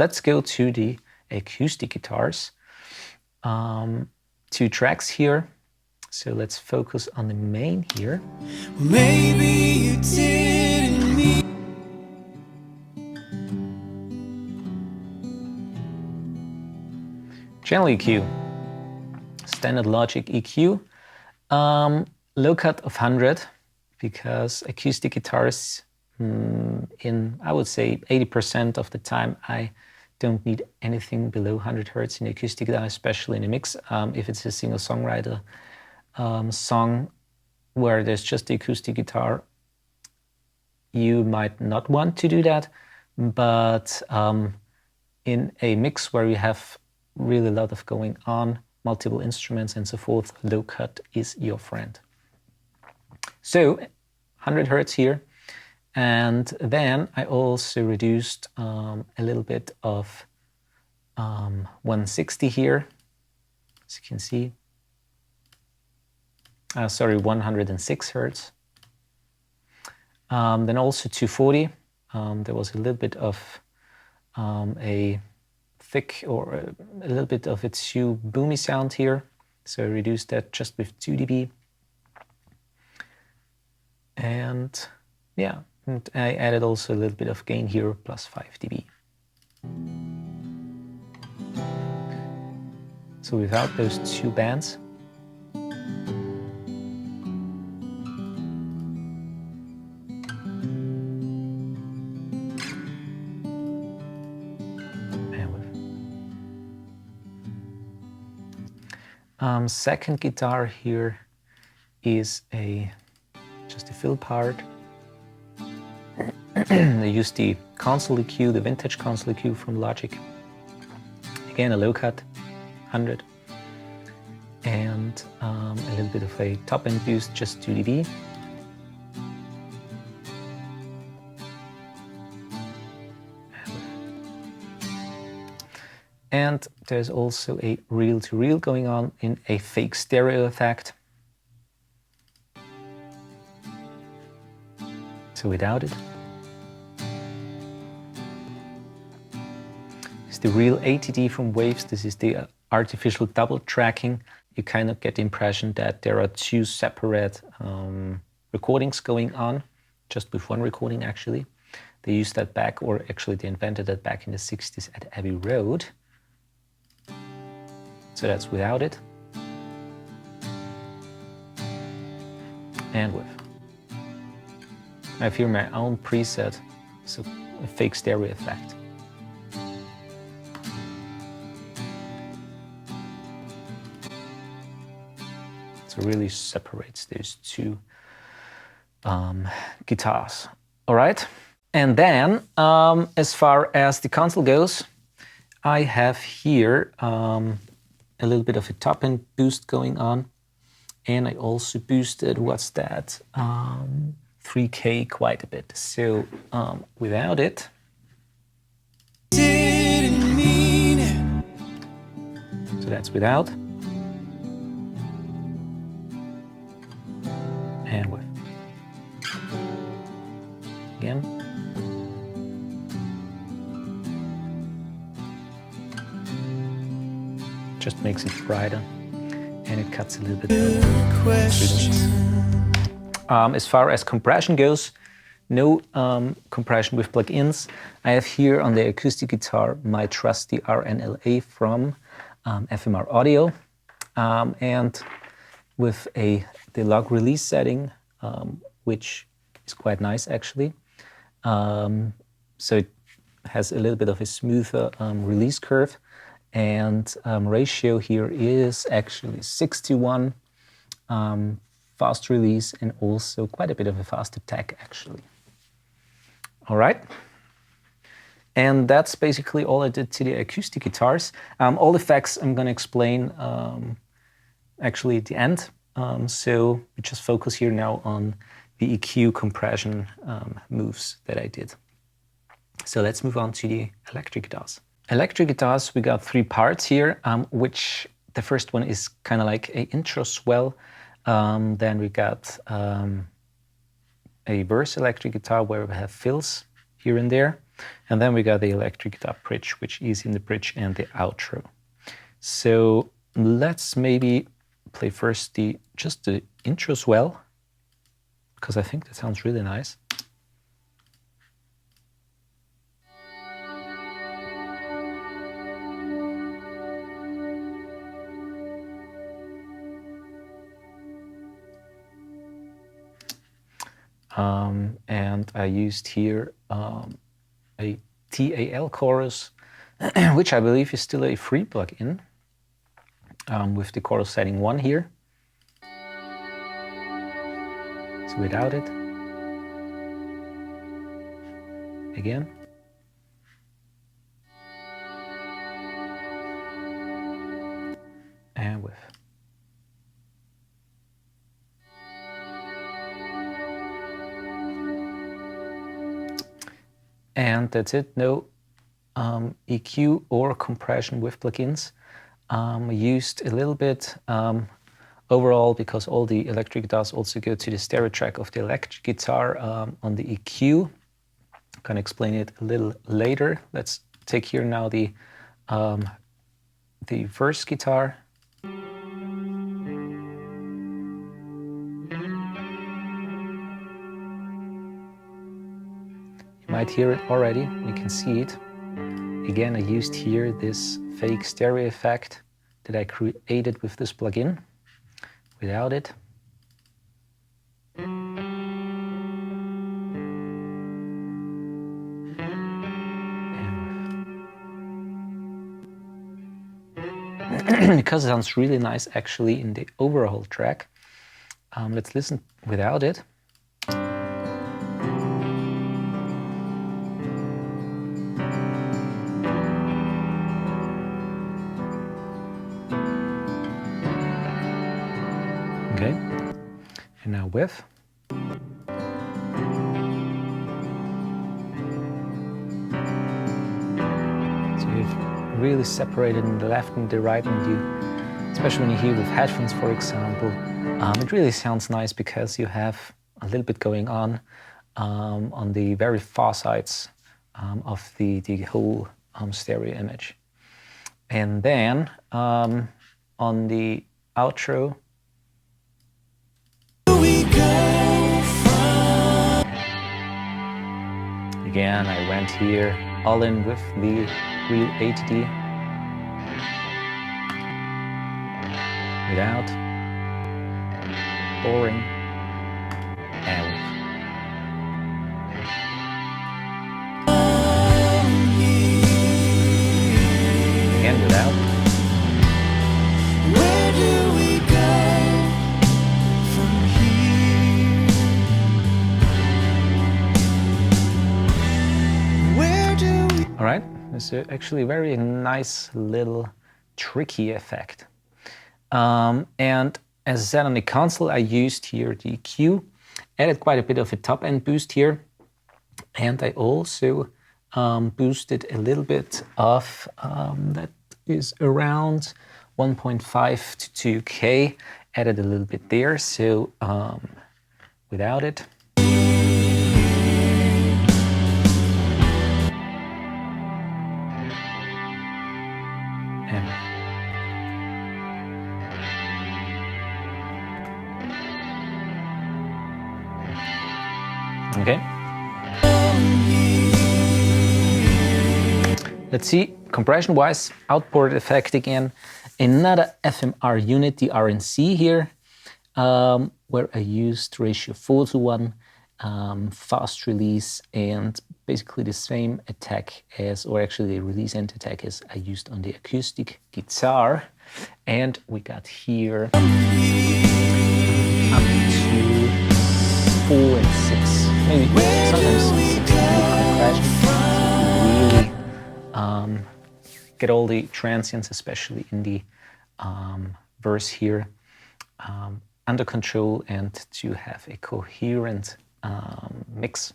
let's go to the acoustic guitars. 2 tracks here. So let's focus on the main here. Maybe you didn't mean. Channel EQ, standard Logic EQ, low cut of 100, because acoustic guitars, in I would say 80% of the time, I don't need anything below 100 Hertz in acoustic guitar, especially in a mix. If it's a singer songwriter song where there's just the acoustic guitar, you might not want to do that, but in a mix where you have really a lot of going on, multiple instruments and so forth, low cut is your friend. So 100 Hertz here, and then I also reduced a little bit of 160 here, as you can see. Sorry, 106 Hertz. Then also 240. There was a little bit of a thick or a little bit of a too boomy sound here, so I reduced that just with 2 dB. And yeah, and I added also a little bit of gain here, plus 5 dB. So without those 2 bands, second guitar here is just a fill part. I used the console EQ, the vintage console EQ from Logic. Again, a low cut, 100. And a little bit of a top end boost, just 2 dB. And there's also a reel-to-reel going on in a fake stereo effect. So without it. It's the real ATD from Waves. This is the artificial double tracking. You kind of get the impression that there are 2 separate recordings going on, just with 1 recording actually. They used that back, or actually they invented that back in the 60s at Abbey Road. So that's without it, and with. I have here my own preset, so a fake stereo effect. So it really separates those 2 guitars. All right, and then as far as the console goes, I have here a little bit of a top end boost going on, and I also boosted, what's that, 3K quite a bit. So without it, Didn't mean it. so that's without, and with. Again. Just makes it brighter, and it cuts a little bit lower. As far as compression goes, no compression with plugins. I have here on the acoustic guitar my trusty RNLA from FMR Audio, and with the log release setting, which is quite nice actually. So it has a little bit of a smoother release curve. And ratio here is actually 6:1, fast release, and also quite a bit of a fast attack actually. All right, and that's basically all I did to the acoustic guitars. All effects I'm going to explain actually at the end. So we just focus here now on the EQ compression moves that I did. So let's move on to the electric guitars. Electric guitars, we got 3 parts here, which the first one is kind of like a intro swell. Then we got a verse electric guitar where we have fills here and there. And then we got the electric guitar bridge, which is in the bridge and the outro. So let's maybe play first just the intro as well, because I think that sounds really nice. And I used here a TAL chorus, which I believe is still a free plugin, with the chorus setting 1 here. So without it, again. And with. And that's it. No EQ or compression with plugins. I used a little bit overall, because all the electric guitars also go to the stereo track of the electric guitar on the EQ. I can explain it a little later. Let's take here now the verse guitar. You might hear it already, you can see it. Again, I used here this fake stereo effect that I created with this plugin. Without it. Because it sounds really nice actually in the overall track. Let's listen without it. Okay, and now with. So you've really separated in the left and the right, and you, especially when you hear with headphones, for example, it really sounds nice because you have a little bit going on the very far sides of the whole stereo image. And then on the outro, again, I went here all in with the real ATD. Without. Boring. And with. Again, without. Where do we go from here? Where do we... All right, it's actually a very nice little tricky effect. And as I said, on the console, I used here the EQ, added quite a bit of a top end boost here. And I also boosted a little bit of, that is around 1.5 to 2K, added a little bit there. So without it. Okay. Let's see, compression-wise, outboard effect again. Another FMR unit, the RNC here, where I used ratio 4:1, fast release, and basically the same attack as, or actually the release end attack as I used on the acoustic guitar. And we got here up to 4 and 6. Maybe sometimes 6 compression. Really get all the transients, especially in the verse here, under control, and to have a coherent mix.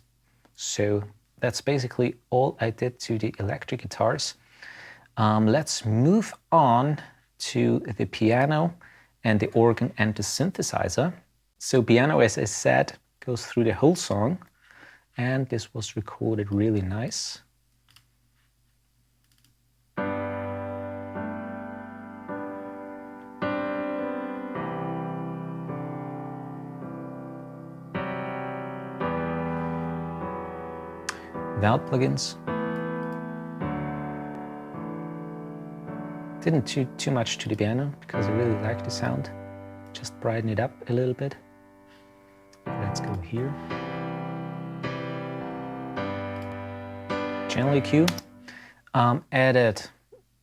So that's basically all I did to the electric guitars. Let's move on to the piano and the organ and the synthesizer. So piano, as I said, goes through the whole song, and this was recorded really nice. without plugins. Didn't do too much to the piano because I really like the sound. Just brighten it up a little bit. Let's go here. Channel EQ. Added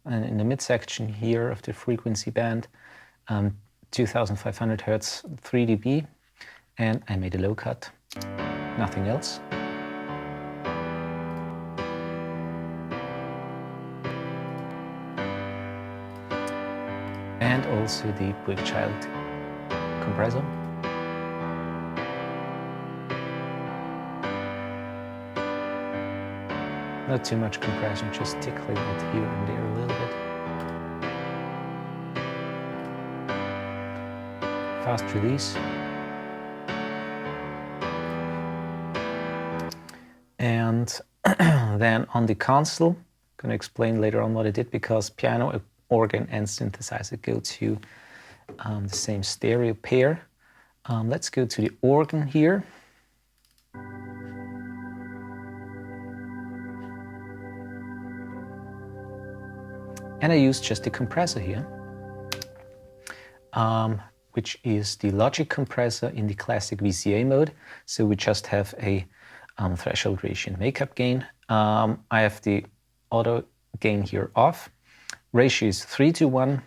in the midsection here of the frequency band 2500 Hertz 3 dB, and I made a low cut, nothing else. And also the Child compressor. Not too much compression, just tickling it here and there a little bit. Fast release. And then on the console, I'm going to explain later on what I did, because piano, organ and synthesizer go to the same stereo pair. Let's go to the organ here. And I use just the compressor here, which is the Logic compressor in the classic VCA mode. So we just have a threshold ratio and makeup gain. I have the auto gain here off. Ratio is 3:1.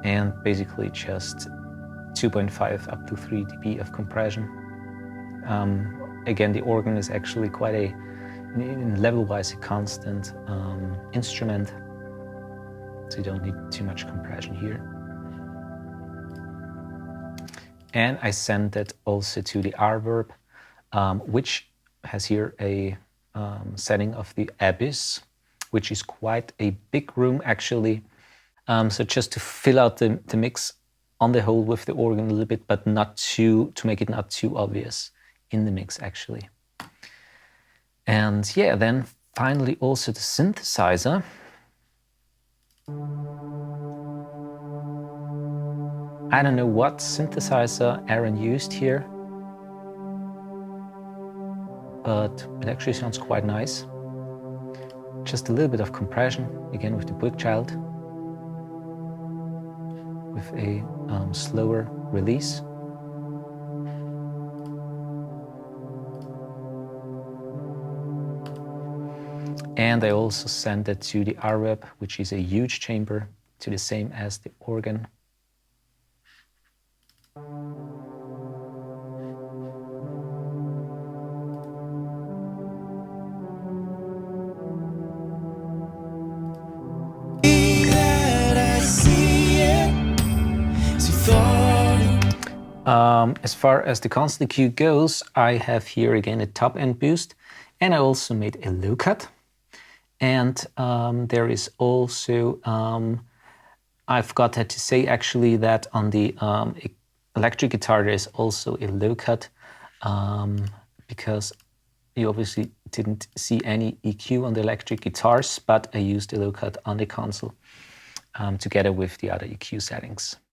And basically just 2.5 up to 3 dB of compression. Again, the organ is actually quite a, level-wise, a constant instrument, so you don't need too much compression here. And I send that also to the reverb, which has here a setting of the Abyss, which is quite a big room actually. So just to fill out the mix on the whole with the organ a little bit, but not to make it not too obvious in the mix actually. And yeah, then finally also the synthesizer. I don't know what synthesizer Aaron used here, but it actually sounds quite nice. Just a little bit of compression, again with the Child, with a slower release. And I also send it to the reverb, which is a huge chamber, to the same as the organ. As far as the constant EQ goes, I have here again a top end boost, and I also made a low cut. And there is also, I forgot to say actually that on the electric guitar there is also a low cut, because you obviously didn't see any EQ on the electric guitars, but I used a low cut on the console together with the other EQ settings.